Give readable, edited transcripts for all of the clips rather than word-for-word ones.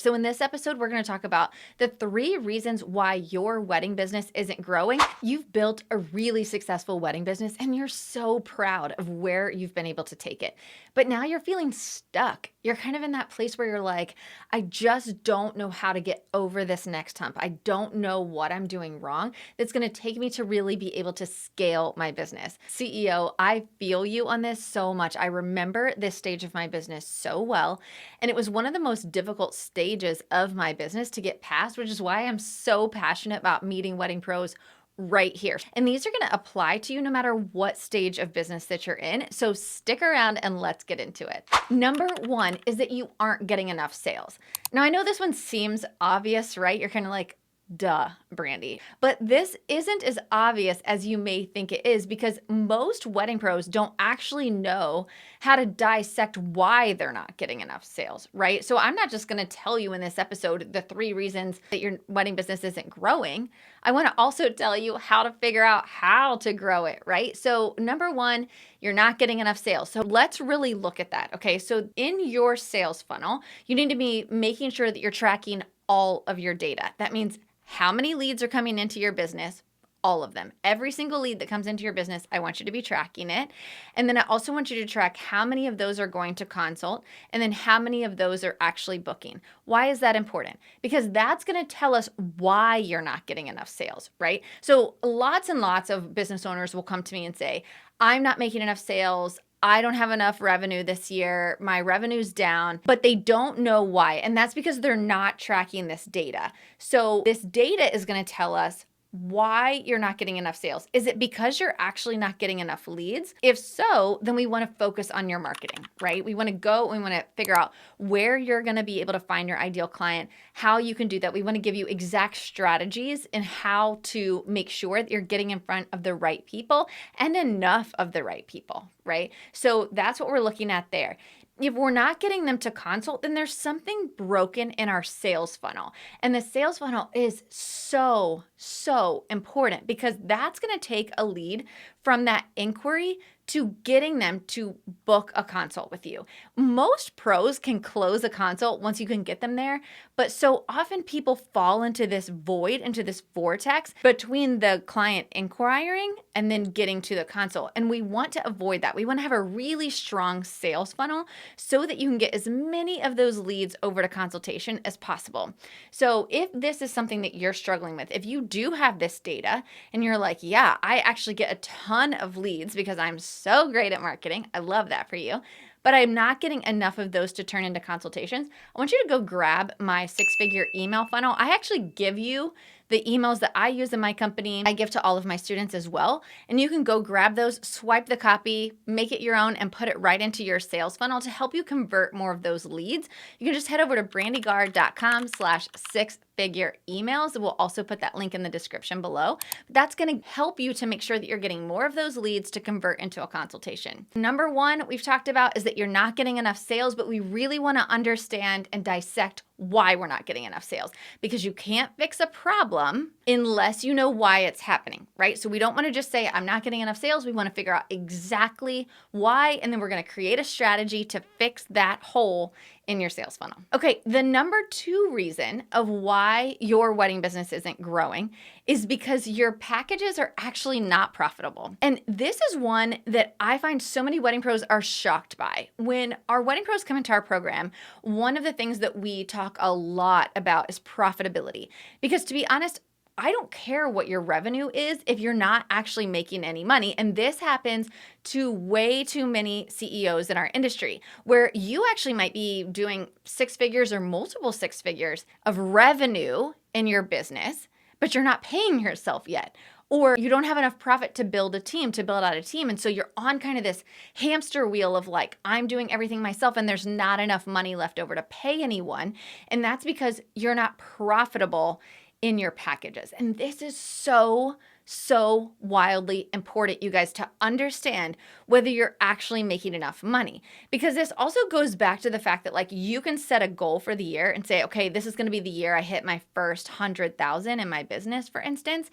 So in this episode, we're going to talk about the 3 reasons why your wedding business isn't growing. You've built a really successful wedding business and you're so proud of where you've been able to take it. But now you're feeling stuck. You're kind of in that place where you're like, I just don't know how to get over this next hump. I don't know what I'm doing wrong that's going to take me to really be able to scale my business. CEO, I feel you on this so much. I remember this stage of my business so well. And it was one of the most difficult stages of my business to get past, which is why I'm so passionate about meeting wedding pros right here. And these are going to apply to you no matter what stage of business that you're in. So stick around and let's get into it. Number 1 is that you aren't getting enough sales. Now, I know this one seems obvious, right? You're kind of like, duh, Brandy. But this isn't as obvious as you may think it is because most wedding pros don't actually know how to dissect why they're not getting enough sales, right? So I'm not just going to tell you in this episode the 3 reasons that your wedding business isn't growing. I want to also tell you how to figure out how to grow it, right? So number 1, you're not getting enough sales. So let's really look at that, okay? So in your sales funnel, you need to be making sure that you're tracking all of your data. That means how many leads are coming into your business? All of them. Every single lead that comes into your business, I want you to be tracking it. And then I also want you to track how many of those are going to consult and then how many of those are actually booking. Why is that important? Because that's going to tell us why you're not getting enough sales, right? So lots and lots of business owners will come to me and say, I'm not making enough sales. I don't have enough revenue this year. My revenue's down, but they don't know why. And that's because they're not tracking this data. So this data is going to tell us why you're not getting enough sales. Is it because you're actually not getting enough leads? If so, then we want to focus on your marketing, right? We want to figure out where you're going to be able to find your ideal client, how you can do that. We want to give you exact strategies in how to make sure that you're getting in front of the right people and enough of the right people, right? So that's what we're looking at there. If we're not getting them to consult, then there's something broken in our sales funnel. And the sales funnel is so important because that's going to take a lead from that inquiry to getting them to book a consult with you. Most pros can close a consult once you can get them there, but so often people fall into this void, into this vortex between the client inquiring and then getting to the consult. And we want to avoid that. We want to have a really strong sales funnel so that you can get as many of those leads over to consultation as possible. So if this is something that you're struggling with, if you do have this data and you're like, yeah, I actually get a ton of leads because I'm so great at marketing. I love that for you. But I'm not getting enough of those to turn into consultations. I want you to go grab my 6-figure email funnel. I actually give you the emails that I use in my company. I give to all of my students as well. And you can go grab those, swipe the copy, make it your own, and put it right into your sales funnel to help you convert more of those leads. You can just head over to brandygard.com/6-figure emails. We'll also put that link in the description below. That's going to help you to make sure that you're getting more of those leads to convert into a consultation. Number 1 we've talked about is that you're not getting enough sales, but we really want to understand and dissect why we're not getting enough sales, because you can't fix a problem unless you know why it's happening, right? So we don't want to just say, I'm not getting enough sales. We want to figure out exactly why, and then we're going to create a strategy to fix that hole in your sales funnel. Okay, the number 2 reason of why your wedding business isn't growing is because your packages are actually not profitable. And this is one that I find so many wedding pros are shocked by. When our wedding pros come into our program, one of the things that we talk a lot about is profitability. Because to be honest, I don't care what your revenue is if you're not actually making any money. And this happens to way too many CEOs in our industry, where you actually might be doing 6 figures or multiple 6 figures of revenue in your business, but you're not paying yourself yet. Or you don't have enough profit to build out a team. And so you're on kind of this hamster wheel of like, I'm doing everything myself and there's not enough money left over to pay anyone. And that's because you're not profitable in your packages. And this is so wildly important, you guys, to understand whether you're actually making enough money. Because this also goes back to the fact that like you can set a goal for the year and say, okay, this is going to be the year I hit my first 100,000 in my business, for instance.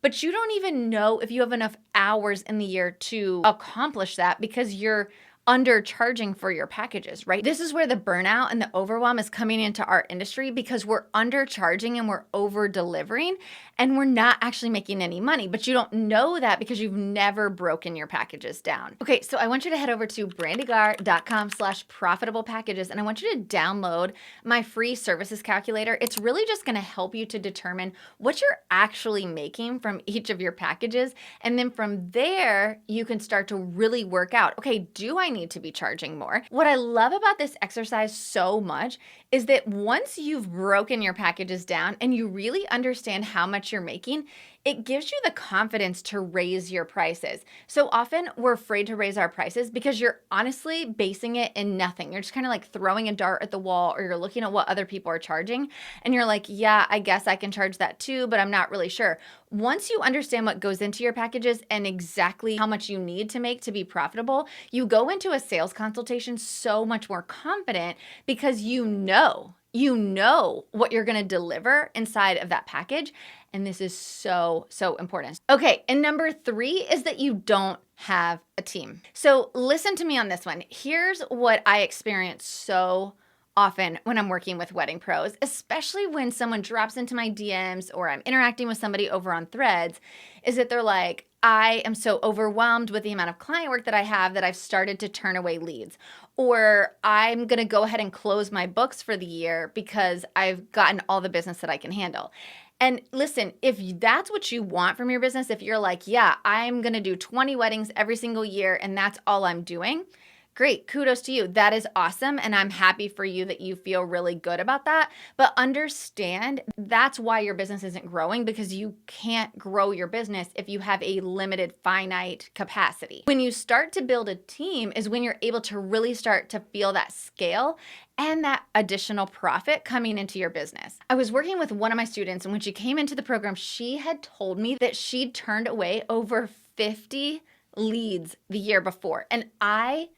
But you don't even know if you have enough hours in the year to accomplish that because you're undercharging for your packages, right? This is where the burnout and the overwhelm is coming into our industry because we're undercharging and we're over delivering and we're not actually making any money, but you don't know that because you've never broken your packages down. Okay, so I want you to head over to brandygar.com/profitable packages and I want you to download my free services calculator. It's really just going to help you to determine what you're actually making from each of your packages. And then from there, you can start to really work out, okay, do I need to be charging more? What I love about this exercise so much is that once you've broken your packages down and you really understand how much you're making, it gives you the confidence to raise your prices. So often we're afraid to raise our prices because you're honestly basing it in nothing. You're just kind of like throwing a dart at the wall, or you're looking at what other people are charging and you're like, yeah, I guess I can charge that too, but I'm not really sure. Once you understand what goes into your packages and exactly how much you need to make to be profitable, you go into a sales consultation so much more confident because you know what you're going to deliver inside of that package. And this is so, so important. Okay. And number 3 is that you don't have a team. So listen to me on this one. Here's what I experience so often when I'm working with wedding pros, especially when someone drops into my DMs or I'm interacting with somebody over on Threads, is that they're like, I am so overwhelmed with the amount of client work that I have that I've started to turn away leads. Or I'm going to go ahead and close my books for the year because I've gotten all the business that I can handle. And listen, if that's what you want from your business, if you're like, yeah, I'm going to do 20 weddings every single year and that's all I'm doing, great, kudos to you. That is awesome. And I'm happy for you that you feel really good about that. But understand that's why your business isn't growing, because you can't grow your business if you have a limited, finite capacity. When you start to build a team is when you're able to really start to feel that scale and that additional profit coming into your business. I was working with one of my students, and when she came into the program, she had told me that she'd turned away over 50 leads the year before. And I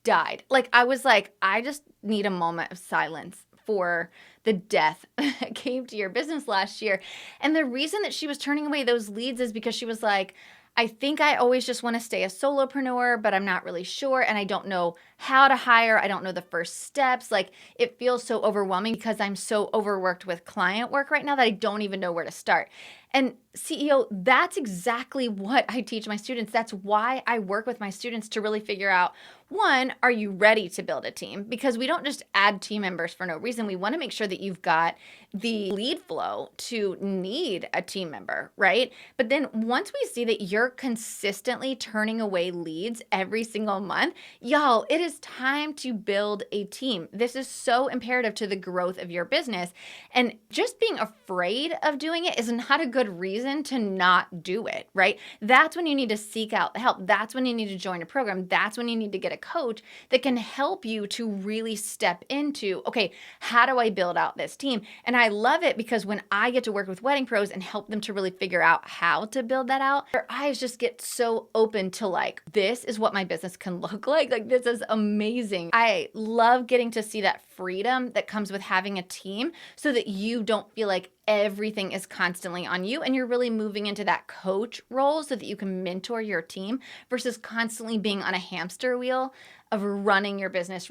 died. Like, I was like, I just need a moment of silence for the death that came to your business last year. And the reason that she was turning away those leads is because she was like, I think I always just want to stay a solopreneur, but I'm not really sure. And I don't know how to hire. I don't know the first steps. Like, it feels so overwhelming because I'm so overworked with client work right now that I don't even know where to start. And CEO, that's exactly what I teach my students. That's why I work with my students to really figure out, one, are you ready to build a team? Because we don't just add team members for no reason. We want to make sure that you've got the lead flow to need a team member, right? But then once we see that you're consistently turning away leads every single month, y'all, it is time to build a team. This is so imperative to the growth of your business. And just being afraid of doing it is not a good reason to not do it, right? That's when you need to seek out help. That's when you need to join a program. That's when you need to get a coach that can help you to really step into, okay, how do I build out this team? And I love it because when I get to work with wedding pros and help them to really figure out how to build that out, their eyes just get so open to like, this is what my business can look like. Like, this is amazing. I love getting to see that freedom that comes with having a team so that you don't feel like everything is constantly on you and you're really moving into that coach role so that you can mentor your team versus constantly being on a hamster wheel of running your business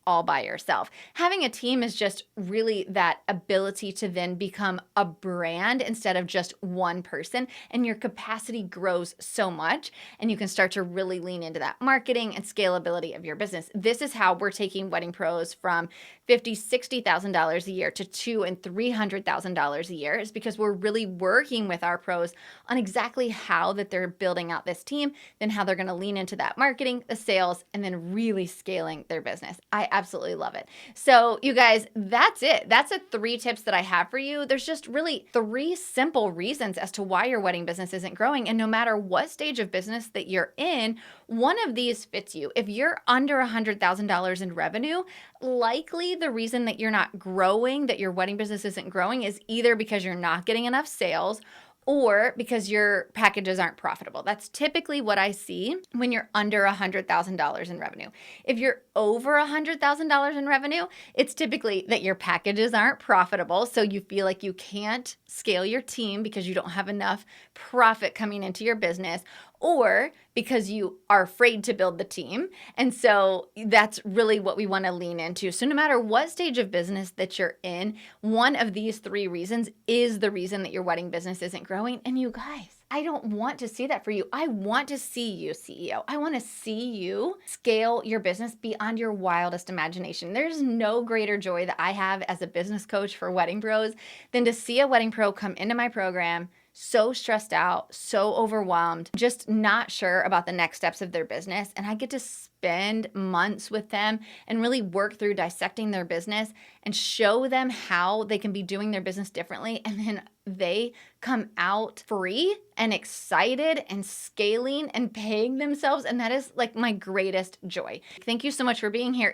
all by yourself. Having a team is just really that ability to then become a brand instead of just one person, and your capacity grows so much and you can start to really lean into that marketing and scalability of your business. This is how we're taking wedding pros from $50,000, $60,000 a year to $200,000 and $300,000 a year, is because we're really working with our pros on exactly how that they're building out this team, then how they're going to lean into that marketing, the sales, and then really scaling their business. I absolutely love it. So you guys, that's it. That's the 3 tips that I have for you. There's just really 3 simple reasons as to why your wedding business isn't growing. And no matter what stage of business that you're in, one of these fits you. If you're under $100,000 in revenue, likely the reason that you're not growing, that your wedding business isn't growing, is either because you're not getting enough sales or because your packages aren't profitable. That's typically what I see when you're under $100,000 in revenue. If you're over $100,000 in revenue, it's typically that your packages aren't profitable, so you feel like you can't scale your team because you don't have enough profit coming into your business, or because you are afraid to build the team. And so that's really what we want to lean into. So no matter what stage of business that you're in, one of these 3 reasons is the reason that your wedding business isn't growing. And you guys, I don't want to see that for you. I want to see you, CEO. I want to see you scale your business beyond your wildest imagination. There's no greater joy that I have as a business coach for wedding pros than to see a wedding pro come into my program so stressed out, so overwhelmed, just not sure about the next steps of their business. And I get to spend months with them and really work through dissecting their business and show them how they can be doing their business differently. And then they come out free and excited and scaling and paying themselves. And that is like my greatest joy. Thank you so much for being here.